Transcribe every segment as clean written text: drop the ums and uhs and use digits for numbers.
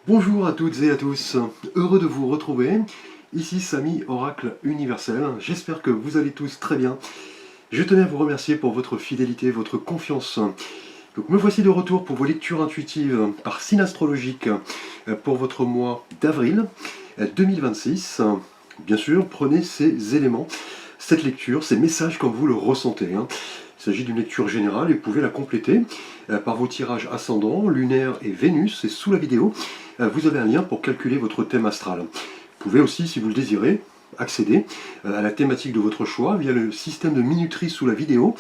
Bonjour à toutes et à tous, heureux de vous retrouver. Ici Samy, Oracle Universel. J'espère que vous allez tous très bien. Je tenais à vous remercier pour votre fidélité, votre confiance. Donc me voici de retour pour vos lectures intuitives par signe astrologique pour votre mois d'avril 2026. Bien sûr, prenez ces éléments, cette lecture, ces messages comme vous le ressentez. Il s'agit d'une lecture générale et vous pouvez la compléter par vos tirages ascendants, lunaire et Vénus. Et sous la vidéo, vous avez un lien pour calculer votre thème astral. Vous pouvez aussi, si vous le désirez, accéder à la thématique de votre choix via le système de minuterie sous la vidéo.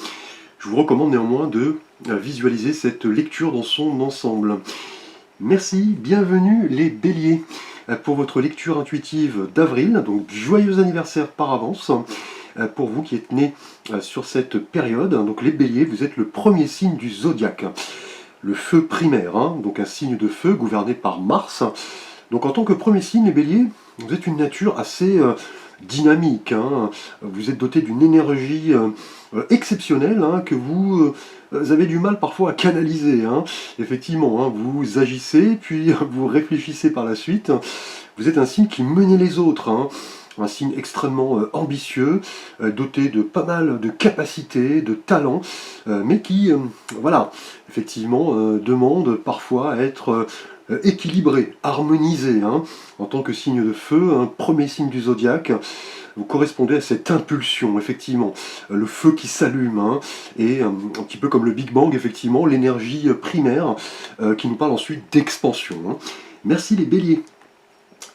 Je vous recommande néanmoins de visualiser cette lecture dans son ensemble. Merci, bienvenue les béliers pour votre lecture intuitive d'avril. Donc joyeux anniversaire par avance pour vous qui êtes nés sur cette période. Donc les béliers, vous êtes le premier signe du zodiaque. Le feu primaire, donc un signe de feu gouverné par Mars. Donc en tant que premier signe, les béliers, vous êtes une nature assez dynamique. Vous êtes doté d'une énergie exceptionnelle que vous avez du mal parfois à canaliser. Effectivement, vous agissez, puis vous réfléchissez par la suite. Vous êtes un signe qui menait les autres. Un signe extrêmement ambitieux, doté de pas mal de capacités, de talents, mais qui, voilà, effectivement, demande parfois à être équilibré, harmonisé. En tant que signe de feu, premier signe du zodiaque, vous correspondez à cette impulsion, effectivement, le feu qui s'allume, et un petit peu comme le Big Bang, effectivement, l'énergie primaire qui nous parle ensuite d'expansion. Merci les béliers.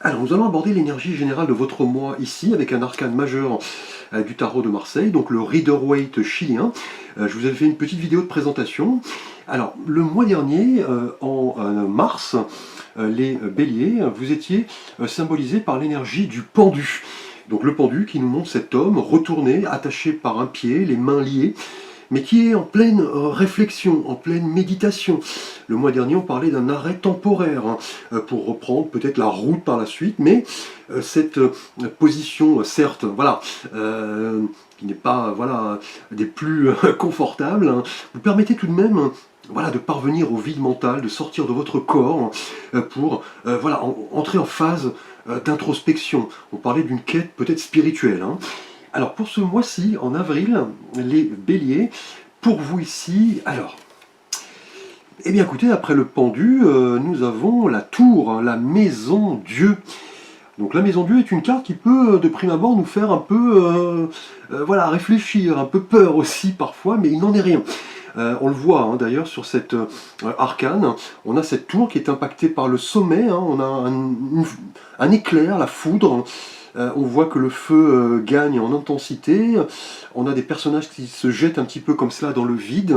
Alors nous allons aborder l'énergie générale de votre mois ici avec un arcane majeur du tarot de Marseille, donc le Rider-Waite chilien. Je vous avais fait une petite vidéo de présentation. Alors le mois dernier, en mars, les béliers, vous étiez symbolisés par l'énergie du pendu. Donc le pendu qui nous montre cet homme retourné, attaché par un pied, les mains liées, mais qui est en pleine réflexion, en pleine méditation. Le mois dernier, on parlait d'un arrêt temporaire pour reprendre peut-être la route par la suite, mais cette position, certes, voilà, qui n'est pas des plus confortables, vous permettez tout de même de parvenir au vide mental, de sortir de votre corps pour entrer en phase d'introspection. On parlait d'une quête peut-être spirituelle. Alors pour ce mois-ci, en avril, les béliers, pour vous ici, alors, eh bien écoutez, après le pendu, nous avons la tour, la maison Dieu. Donc la maison Dieu est une carte qui peut, de prime abord, nous faire un peu réfléchir, un peu peur aussi parfois, mais il n'en est rien. On le voit d'ailleurs sur cette arcane, on a cette tour qui est impactée par le sommet, on a un éclair, la foudre. On voit que le feu gagne en intensité, on a des personnages qui se jettent un petit peu comme cela dans le vide.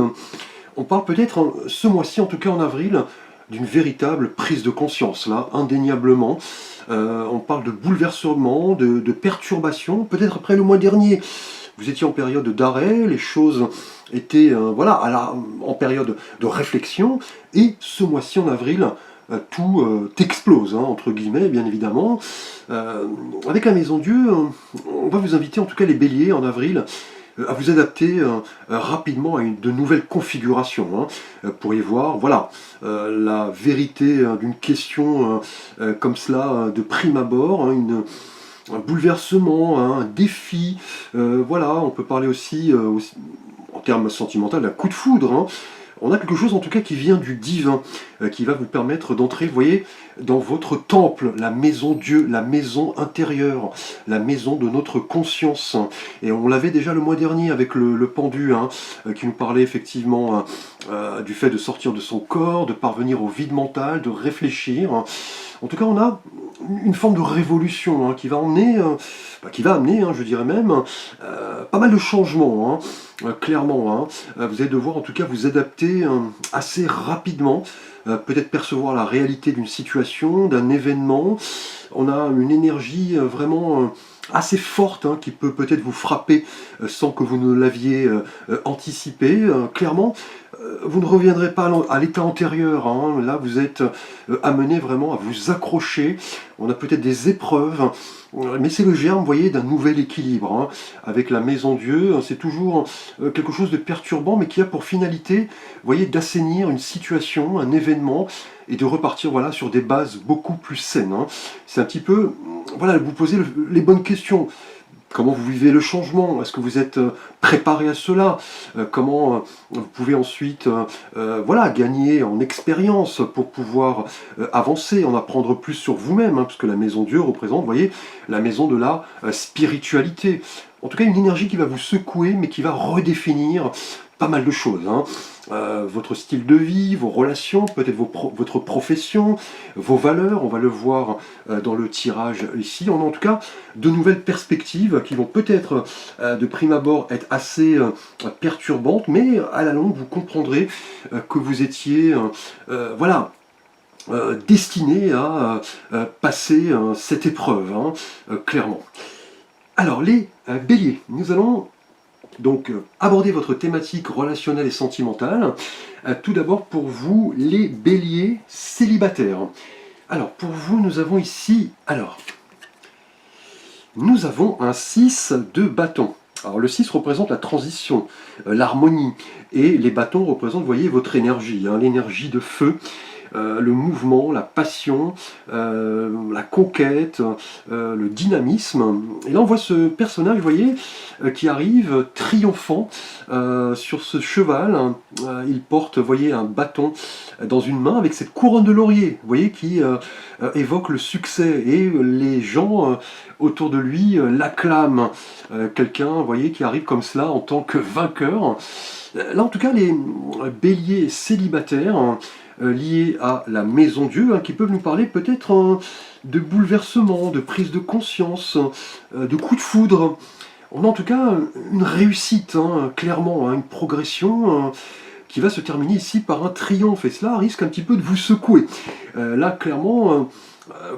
On parle peut-être, ce mois-ci, en tout cas en avril, d'une véritable prise de conscience, là, indéniablement. On parle de bouleversement, de perturbation, peut-être après le mois dernier. Vous étiez en période d'arrêt, les choses étaient en période de réflexion, et ce mois-ci en avril, tout explose, entre guillemets, bien évidemment. Avec la Maison Dieu, on va vous inviter, en tout cas les béliers, en avril, à vous adapter rapidement à de nouvelles configurations. Pour y voir, la vérité d'une question comme cela, de prime abord, un bouleversement, un défi. On peut parler aussi en termes sentimentaux, d'un coup de foudre. On a quelque chose en tout cas qui vient du divin, qui va vous permettre d'entrer, vous voyez, dans votre temple, la maison Dieu, la maison intérieure, la maison de notre conscience. Et on l'avait déjà le mois dernier avec le pendu, qui nous parlait effectivement du fait de sortir de son corps, de parvenir au vide mental, de réfléchir. En tout cas, on a une forme de révolution qui va amener, je dirais même, pas mal de changements, clairement. Vous allez devoir en tout cas vous adapter assez rapidement, peut-être percevoir la réalité d'une situation, d'un événement. On a une énergie vraiment assez forte qui peut peut-être vous frapper sans que vous ne l'aviez anticipé. Clairement, vous ne reviendrez pas à l'état antérieur. Là, vous êtes amené vraiment à vous accrocher. on a peut-être des épreuves, mais c'est le germe, vous voyez, d'un nouvel équilibre. Hein. Avec la maison Dieu, c'est toujours quelque chose de perturbant, mais qui a pour finalité, vous voyez, d'assainir une situation, un événement, et de repartir voilà, sur des bases beaucoup plus saines. Hein. C'est un petit peu, voilà, vous posez les bonnes questions. Comment vous vivez le changement? Est-ce que vous êtes préparé à cela? Comment vous pouvez ensuite voilà, gagner en expérience pour pouvoir avancer, en apprendre plus sur vous-même, hein, parce que la maison Dieu représente, vous voyez, la maison de la spiritualité. En tout cas, une énergie qui va vous secouer, mais qui va redéfinir pas mal de choses. Hein. Votre style de vie, vos relations, peut-être votre profession, vos valeurs, on va le voir dans le tirage ici. On a en tout cas de nouvelles perspectives qui vont peut-être de prime abord être assez perturbantes, mais à la longue vous comprendrez que vous étiez voilà, destiné à passer cette épreuve, hein, clairement. Alors les béliers, nous allons donc aborder votre thématique relationnelle et sentimentale. Tout d'abord pour vous, les béliers célibataires. Alors pour vous, nous avons ici, nous avons un 6 de bâton. Alors le 6 représente la transition, l'harmonie, et les bâtons représentent, vous voyez, votre énergie, hein, l'énergie de feu. Le mouvement, la passion, la conquête, le dynamisme. Et là on voit ce personnage, vous voyez, qui arrive triomphant sur ce cheval. Il porte, vous voyez, un bâton dans une main avec cette couronne de laurier, vous voyez, qui évoque le succès. Et les gens autour de lui l'acclament. Quelqu'un, vous voyez, qui arrive comme cela en tant que vainqueur. Là en tout cas, les béliers célibataires, liés à la maison Dieu, hein, qui peuvent nous parler peut-être de bouleversement, de prise de conscience, de coup de foudre. On a en tout cas une réussite, hein, clairement, hein, une progression qui va se terminer ici par un triomphe, et cela risque un petit peu de vous secouer. Là, clairement,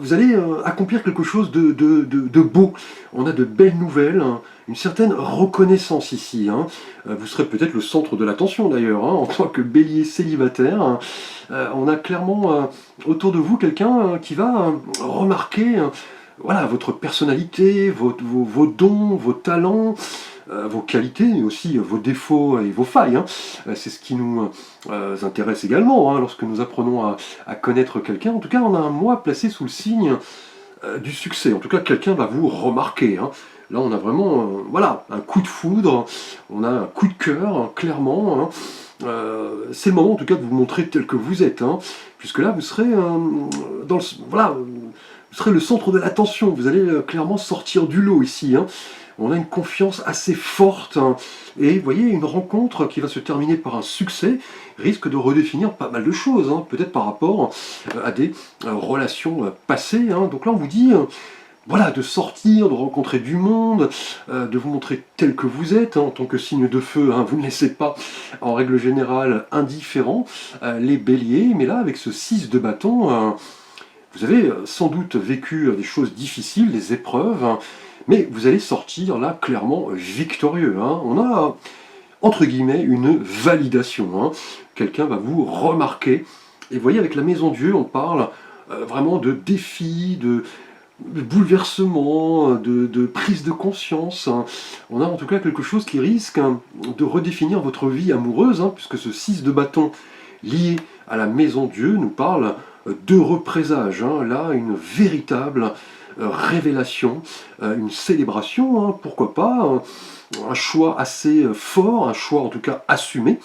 vous allez accomplir quelque chose de beau. On a de belles nouvelles, hein, une certaine reconnaissance ici. Hein. Vous serez peut-être le centre de l'attention d'ailleurs, hein, en tant que bélier célibataire. Hein. On a clairement autour de vous quelqu'un qui va remarquer voilà, votre personnalité, vos dons, vos talents, vos qualités, mais aussi vos défauts et vos failles. Hein. C'est ce qui nous intéresse également, hein, lorsque nous apprenons à connaître quelqu'un. En tout cas, on a un mois placé sous le signe du succès. En tout cas, quelqu'un va vous remarquer. Hein. Là, on a vraiment voilà, un coup de foudre, on a un coup de cœur, hein, clairement. Hein. C'est le moment, en tout cas, de vous montrer tel que vous êtes. Hein, puisque là, vous serez dans le... Voilà, vous serez le centre de l'attention. Vous allez clairement sortir du lot ici. Hein. On a une confiance assez forte, hein, et vous voyez, une rencontre qui va se terminer par un succès risque de redéfinir pas mal de choses, hein, peut-être par rapport à des relations passées. Hein. Donc là, on vous dit, voilà, de sortir, de rencontrer du monde, de vous montrer tel que vous êtes, hein, en tant que signe de feu. Hein, vous ne laissez pas, en règle générale, indifférents les béliers, mais là, avec ce 6 de bâton, vous avez sans doute vécu des choses difficiles, des épreuves, hein, mais vous allez sortir là clairement victorieux. Hein. On a, entre guillemets, une validation. Hein. Quelqu'un va vous remarquer. Et vous voyez, avec la maison Dieu, on parle vraiment de défis, de bouleversement, de prise de conscience. Hein. On a en tout cas quelque chose qui risque de redéfinir votre vie amoureuse, hein, puisque ce 6 de bâton lié à la maison Dieu nous parle d'heureux présages. Hein. Là, une véritable révélation, une célébration, hein, pourquoi pas, un choix assez fort, un choix en tout cas assumé,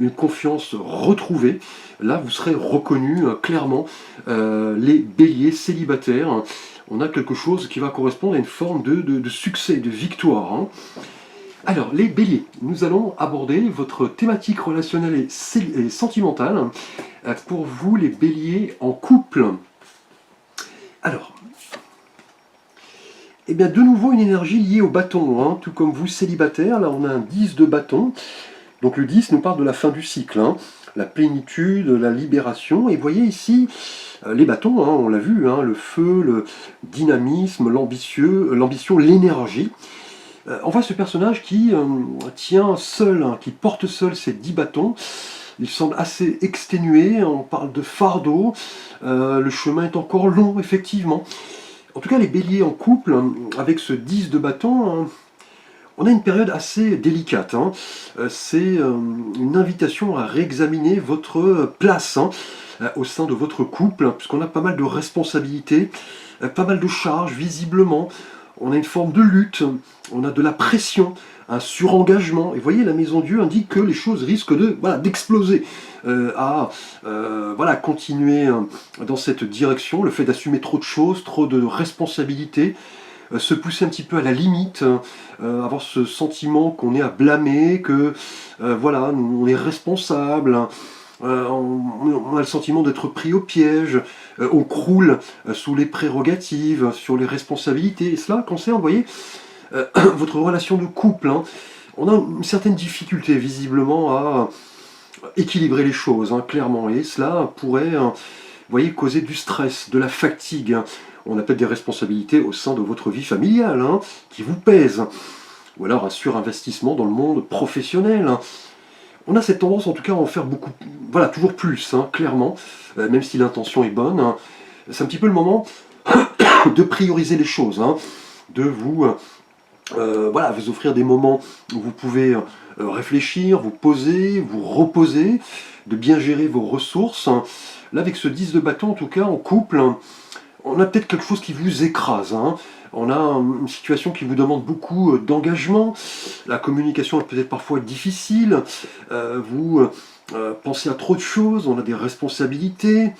une confiance retrouvée. Là, vous serez reconnu clairement, les béliers célibataires. On a quelque chose qui va correspondre à une forme de succès, de victoire. Hein. Alors, les béliers, nous allons aborder votre thématique relationnelle et sentimentale. Pour vous, les béliers en couple. Alors, eh bien, de nouveau, une énergie liée au bâton, hein, tout comme vous, célibataire. Là, on a un 10 de bâton. Donc, le 10 nous parle de la fin du cycle, hein, la plénitude, la libération. Et vous voyez ici, les bâtons, hein, on l'a vu, hein, le feu, le dynamisme, l'ambition, l'énergie. On voit ce personnage qui tient seul, hein, qui porte seul ses 10 bâtons. Il semble assez exténué, on parle de fardeau. Le chemin est encore long, effectivement. En tout cas, les béliers en couple, avec ce 10 de bâton, on a une période assez délicate. C'est une invitation à réexaminer votre place au sein de votre couple, puisqu'on a pas mal de responsabilités, pas mal de charges, visiblement. On a une forme de lutte, on a de la pression, un surengagement. Et vous voyez, la Maison Dieu indique que les choses risquent d'exploser, continuer dans cette direction. Le fait d'assumer trop de choses, trop de responsabilités, se pousser un petit peu à la limite, avoir ce sentiment qu'on est à blâmer, que on est responsable, on a le sentiment d'être pris au piège, on croule sous les prérogatives, sur les responsabilités. Et cela concerne, vous voyez, votre relation de couple. On a une certaine difficulté visiblement à équilibrer les choses, clairement. Et cela pourrait, causer du stress, de la fatigue. On a peut-être des responsabilités au sein de votre vie familiale qui vous pèsent. Ou alors un surinvestissement dans le monde professionnel. On a cette tendance en tout cas à en faire beaucoup, toujours plus, clairement, même si l'intention est bonne. C'est un petit peu le moment de prioriser les choses, de vous offrir des moments où vous pouvez réfléchir, vous poser, vous reposer, de bien gérer vos ressources. Là, avec ce 10 de bâton, en tout cas, en couple, on a peut-être quelque chose qui vous écrase. On a une situation qui vous demande beaucoup d'engagement. La communication est peut-être parfois difficile. Vous pensez à trop de choses. On a des responsabilités,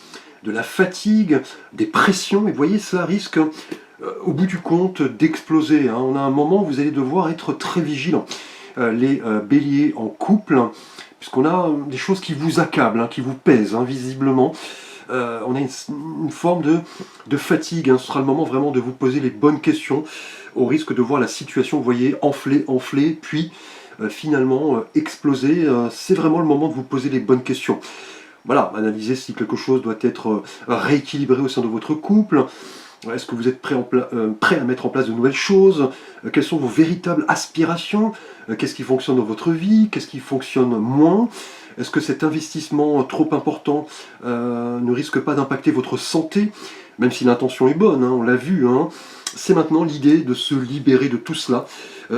de la fatigue, des pressions. Et vous voyez, ça risque, au bout du compte, d'exploser. On a un moment où vous allez devoir être très vigilant. Les béliers en couple, puisqu'on a des choses qui vous accablent, qui vous pèsent, visiblement. On a une forme de fatigue. Ce sera le moment vraiment de vous poser les bonnes questions, au risque de voir la situation, vous voyez, enfler, puis finalement exploser. C'est vraiment le moment de vous poser les bonnes questions. Voilà, analyser si quelque chose doit être rééquilibré au sein de votre couple. Est-ce que vous êtes prêt à mettre en place de nouvelles choses? Quelles sont vos véritables aspirations? Qu'est-ce qui fonctionne dans votre vie? Qu'est-ce qui fonctionne moins? Est-ce que cet investissement trop important ne risque pas d'impacter votre santé? Même si l'intention est bonne, on l'a vu. C'est maintenant l'idée de se libérer de tout cela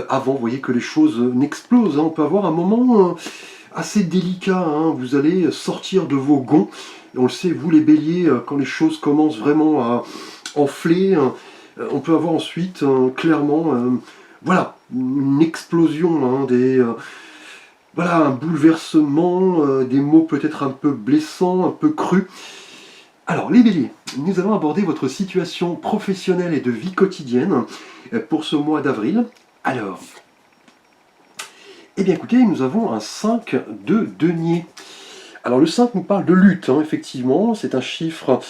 avant, vous voyez, que les choses n'explosent. On peut avoir un moment assez délicat. Vous allez sortir de vos gonds. Et on le sait, vous les béliers, quand les choses commencent vraiment à enfler, on peut avoir ensuite clairement une explosion un bouleversement, des mots peut-être un peu blessants, un peu crus. Alors les béliers, nous allons aborder votre situation professionnelle et de vie quotidienne pour ce mois d'avril. Alors, écoutez, nous avons un 5 de denier. Alors le 5 nous parle de lutte, effectivement, c'est un chiffre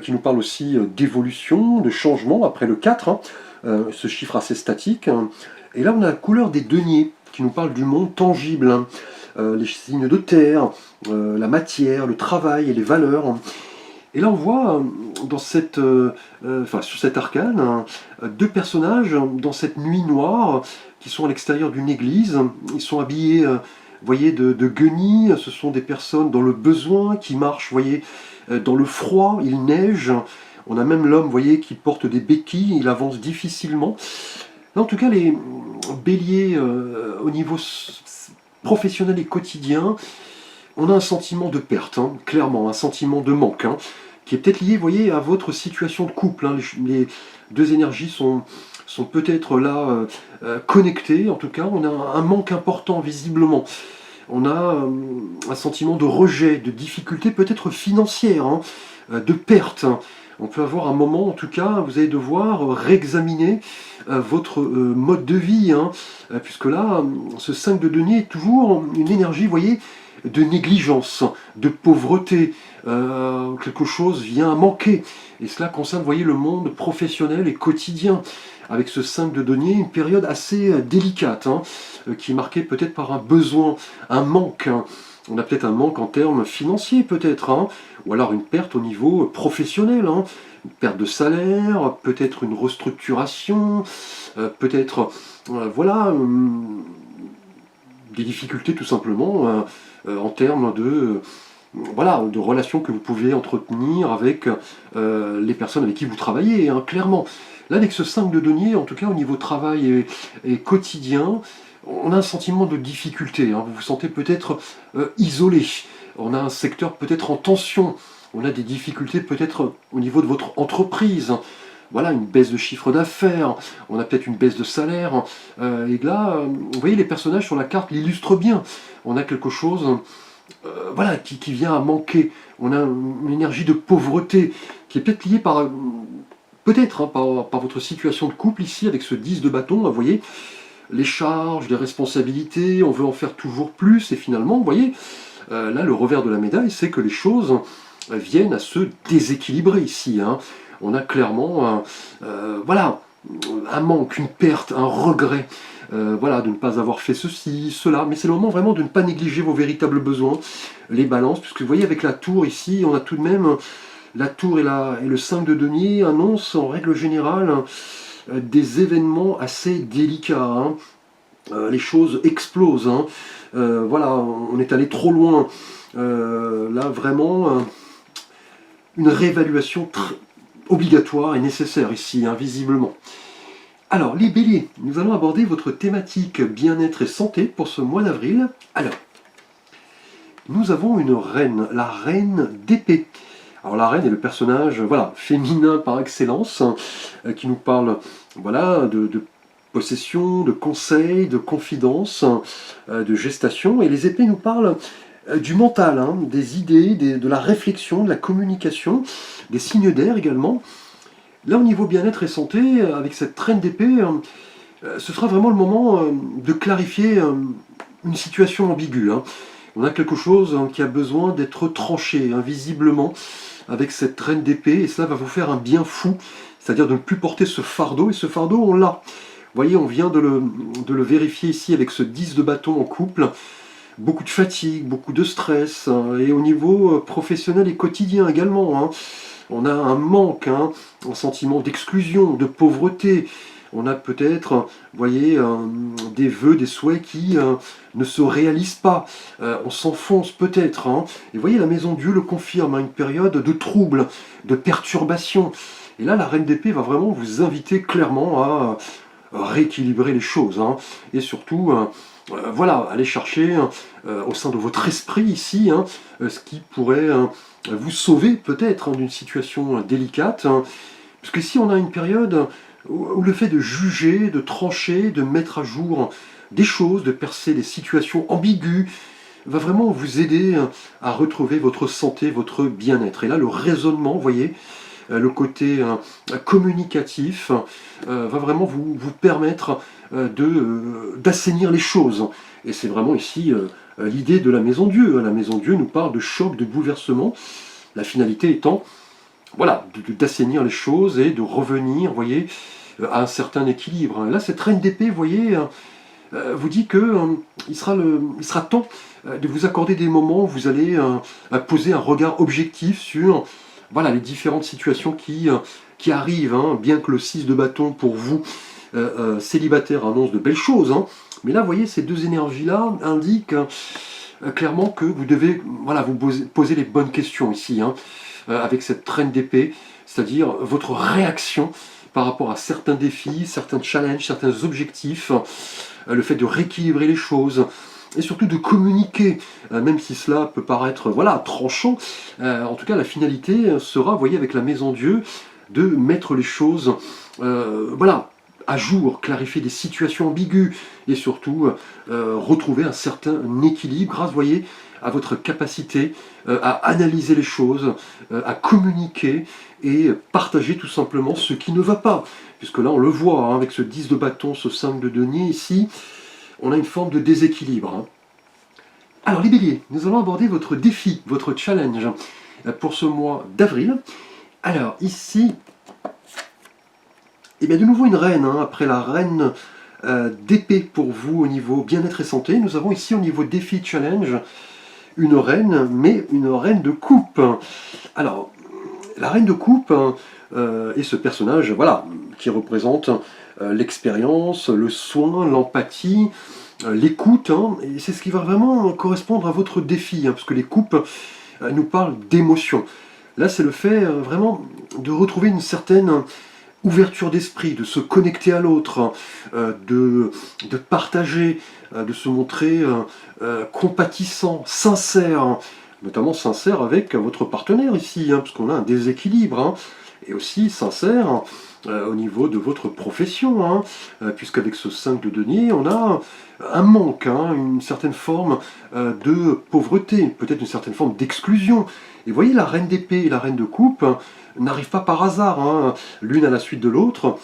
qui nous parle aussi d'évolution, de changement après le 4, ce chiffre assez statique. Et là on a la couleur des deniers qui nous parle du monde tangible, les signes de terre, la matière, le travail et les valeurs. Et là on voit dans sur cet arcane deux personnages dans cette nuit noire qui sont à l'extérieur d'une église. Ils sont habillés voyez, de guenilles. Ce sont des personnes dans le besoin qui marchent, voyez, dans le froid, il neige. On a même l'homme, voyez, qui porte des béquilles, il avance difficilement. Là, en tout cas, les béliers, au niveau professionnel et quotidien, on a un sentiment de perte, clairement, un sentiment de manque, qui est peut-être lié, voyez, à votre situation de couple. Les deux énergies sont peut-être là connectées, en tout cas, on a un manque important, visiblement. On a un sentiment de rejet, de difficulté peut-être financière, de perte. On peut avoir un moment, en tout cas, vous allez devoir réexaminer votre mode de vie, puisque là, ce 5 de denier est toujours une énergie, vous voyez, de négligence, de pauvreté, quelque chose vient à manquer. Et cela concerne, vous voyez, le monde professionnel et quotidien. Avec ce 5 de denier, une période assez délicate, qui est marquée peut-être par un besoin, un manque. On a peut-être un manque en termes financiers, peut-être, ou alors une perte au niveau professionnel, une perte de salaire, peut-être une restructuration, peut-être, des difficultés tout simplement en termes voilà, de relations que vous pouvez entretenir avec les personnes avec qui vous travaillez, hein, clairement. Là, avec ce 5 de denier, en tout cas au niveau travail et quotidien, on a un sentiment de difficulté, hein. Vous vous sentez peut-être isolé. On a un secteur peut-être en tension. On a des difficultés peut-être au niveau de votre entreprise. Voilà, une baisse de chiffre d'affaires, on a peut-être une baisse de salaire. Et là, vous voyez, les personnages sur la carte l'illustrent bien. On a quelque chose voilà, qui vient à manquer. On a une énergie de pauvreté qui est peut-être liée par, peut-être, hein, par votre situation de couple ici, avec ce 10 de bâton, vous voyez, les charges, les responsabilités, on veut en faire toujours plus, et finalement, vous voyez, là, le revers de la médaille, c'est que les choses viennent à se déséquilibrer ici, hein. On a clairement voilà, un manque, une perte, un regret, voilà, de ne pas avoir fait ceci, cela, mais c'est le moment vraiment de ne pas négliger vos véritables besoins, les balances, puisque vous voyez avec la tour ici, on a tout de même la tour et le 5 de denier annoncent en règle générale des événements assez délicats, hein. Les choses explosent, hein. Voilà, on est allé trop loin, là vraiment une réévaluation obligatoire et nécessaire ici, hein, visiblement. Alors, les béliers, nous allons aborder votre thématique bien-être et santé pour ce mois d'avril. Alors, nous avons une reine, la reine d'épée. Alors la reine est le personnage, voilà, féminin par excellence, hein, qui nous parle, voilà, de possession, de conseil, de confidence, de gestation. Et les épées nous parlent du mental, hein, des idées, de la réflexion, de la communication, des signes d'air également. Là, au niveau bien-être et santé, avec cette traîne d'épée, ce sera vraiment le moment de clarifier une situation ambiguë, hein. On a quelque chose qui a besoin d'être tranché, hein, visiblement, avec cette traîne d'épée, et cela va vous faire un bien fou, c'est-à-dire de ne plus porter ce fardeau, et ce fardeau, on l'a. Vous voyez, on vient de le vérifier ici avec ce 10 de bâton en couple. Beaucoup de fatigue, beaucoup de stress, hein, et au niveau professionnel et quotidien également, hein. On a un manque, hein, un sentiment d'exclusion, de pauvreté. On a peut-être, vous voyez, des vœux, des souhaits qui ne se réalisent pas. On s'enfonce peut-être, hein. Et vous voyez, la Maison Dieu le confirme, hein, une période de trouble, de perturbation. Et là, la Reine d'épée va vraiment vous inviter clairement à rééquilibrer les choses, hein. Et surtout, voilà, aller chercher au sein de votre esprit ici, hein, ce qui pourrait vous sauver peut-être, hein, d'une situation délicate, hein. Parce qu'ici, on a une période où le fait de juger, de trancher, de mettre à jour des choses, de percer des situations ambiguës, va vraiment vous aider à retrouver votre santé, votre bien-être. Et là, le raisonnement, vous voyez, le côté communicatif va vraiment vous permettre d'assainir les choses. Et c'est vraiment ici l'idée de la Maison Dieu. La Maison Dieu nous parle de choc, de bouleversement, la finalité étant, voilà, d'assainir les choses et de revenir, vous voyez, à un certain équilibre. Là, cette reine d'épée, vous voyez, vous dit que il sera temps de vous accorder des moments où vous allez poser un regard objectif sur, voilà, les différentes situations qui arrivent, hein, bien que le 6 de bâton pour vous, célibataire, annonce de belles choses, hein. Mais là, vous voyez, ces deux énergies-là indiquent clairement que vous devez, voilà, vous poser les bonnes questions ici, hein, avec cette traîne d'épée, c'est-à-dire votre réaction par rapport à certains défis, certains challenges, certains objectifs, le fait de rééquilibrer les choses, et surtout de communiquer, même si cela peut paraître, voilà, tranchant. En tout cas, la finalité sera, vous voyez, avec la Maison Dieu, de mettre les choses, voilà, à jour, clarifier des situations ambiguës, et surtout retrouver un certain équilibre grâce, vous voyez, à votre capacité à analyser les choses, à communiquer et partager tout simplement ce qui ne va pas. Puisque là, on le voit, hein, avec ce 10 de bâton, ce 5 de denier ici, on a une forme de déséquilibre, hein. Alors les béliers, nous allons aborder votre défi, votre challenge pour ce mois d'avril. Alors ici, et bien de nouveau une reine, hein, après la reine d'épée pour vous au niveau bien-être et santé. Nous avons ici au niveau défi challenge une reine, mais une reine de coupe. Alors, la reine de coupe est ce personnage, voilà, qui représente l'expérience, le soin, l'empathie, l'écoute, hein, et c'est ce qui va vraiment correspondre à votre défi, hein, parce que les coupes nous parle d'émotion. Là, c'est le fait vraiment de retrouver une certaine ouverture d'esprit, de se connecter à l'autre, de partager, de se montrer compatissant, sincère, notamment sincère avec votre partenaire ici, parce qu'on a un déséquilibre, et aussi sincère au niveau de votre profession, puisqu'avec ce 5 de denier, on a un manque, une certaine forme de pauvreté, peut-être une certaine forme d'exclusion. Et vous voyez, la reine d'épée et la reine de coupe n'arrivent pas par hasard, l'une à la suite de l'autre.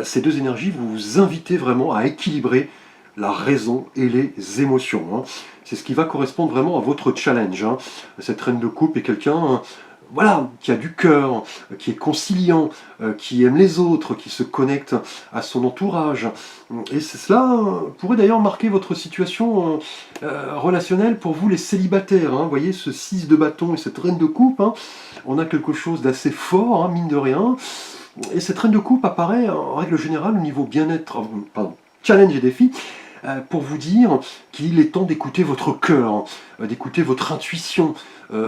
Ces deux énergies vous invitez vraiment à équilibrer la raison et les émotions. C'est ce qui va correspondre vraiment à votre challenge. Cette reine de coupe est quelqu'un voilà, qui a du cœur, qui est conciliant, qui aime les autres, qui se connecte à son entourage. Et cela pourrait d'ailleurs marquer votre situation relationnelle pour vous les célibataires. Vous voyez, ce 6 de bâton et cette reine de coupe, on a quelque chose d'assez fort, mine de rien. Et cette reine de coupe apparaît en règle générale au niveau bien-être, challenge et défi, pour vous dire qu'il est temps d'écouter votre cœur, d'écouter votre intuition,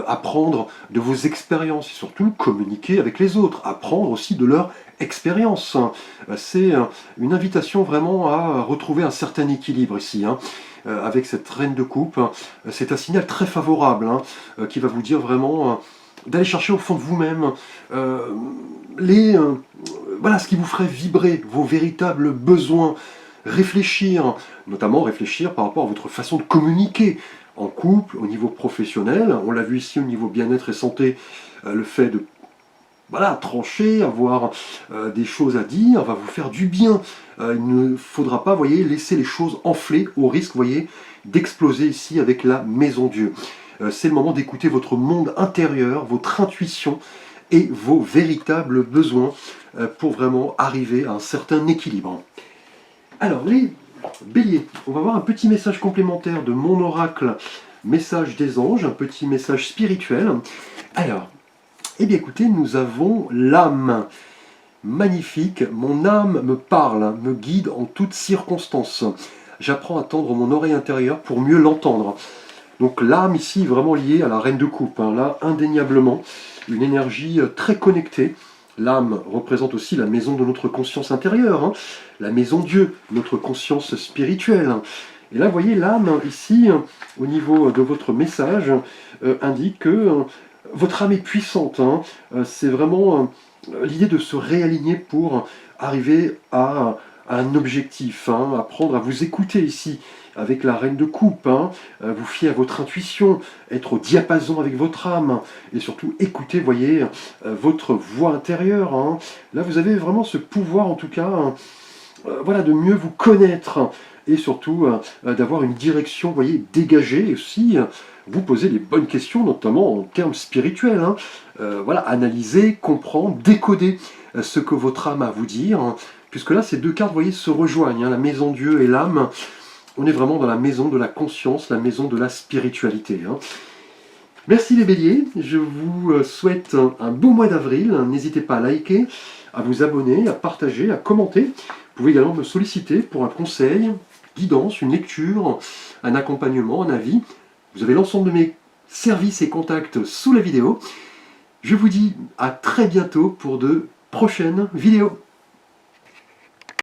apprendre de vos expériences et surtout communiquer avec les autres, apprendre aussi de leur expérience. C'est une invitation vraiment à retrouver un certain équilibre ici. Avec cette reine de coupe, c'est un signal très favorable qui va vous dire vraiment d'aller chercher au fond de vous-même voilà, ce qui vous ferait vibrer, vos véritables besoins. Réfléchir, notamment réfléchir par rapport à votre façon de communiquer en couple, au niveau professionnel. On l'a vu ici au niveau bien-être et santé, le fait de trancher, avoir des choses à dire, va vous faire du bien. Il ne faudra pas, voyez, laisser les choses enfler au risque, voyez, d'exploser ici avec la Maison Dieu. C'est le moment d'écouter votre monde intérieur, votre intuition et vos véritables besoins pour vraiment arriver à un certain équilibre. Alors, les béliers, on va voir un petit message complémentaire de mon oracle, message des anges, un petit message spirituel. Alors, eh bien écoutez, nous avons l'âme. Magnifique, mon âme me parle, me guide en toutes circonstances. J'apprends à tendre mon oreille intérieure pour mieux l'entendre. Donc l'âme ici est vraiment liée à la reine de coupe, là indéniablement, une énergie très connectée. L'âme représente aussi la maison de notre conscience intérieure, la maison Dieu, notre conscience spirituelle. Et là, vous voyez, l'âme, ici, au niveau de votre message, indique que votre âme est puissante. C'est vraiment l'idée de se réaligner pour arriver à un objectif, apprendre à vous écouter ici, avec la reine de coupe, vous fier à votre intuition, être au diapason avec votre âme, et surtout écouter, voyez, votre voix intérieure. Là, vous avez vraiment ce pouvoir, en tout cas, voilà, de mieux vous connaître, et surtout d'avoir une direction, voyez, dégagée, et aussi vous poser les bonnes questions, notamment en termes spirituels. Voilà, analyser, comprendre, décoder ce que votre âme a à vous dire, puisque là, ces deux cartes, vous voyez, se rejoignent, la maison Dieu et l'âme. On est vraiment dans la maison de la conscience, la maison de la spiritualité. Merci les béliers, je vous souhaite un beau mois d'avril. N'hésitez pas à liker, à vous abonner, à partager, à commenter. Vous pouvez également me solliciter pour un conseil, guidance, une lecture, un accompagnement, un avis. Vous avez l'ensemble de mes services et contacts sous la vidéo. Je vous dis à très bientôt pour de prochaines vidéos.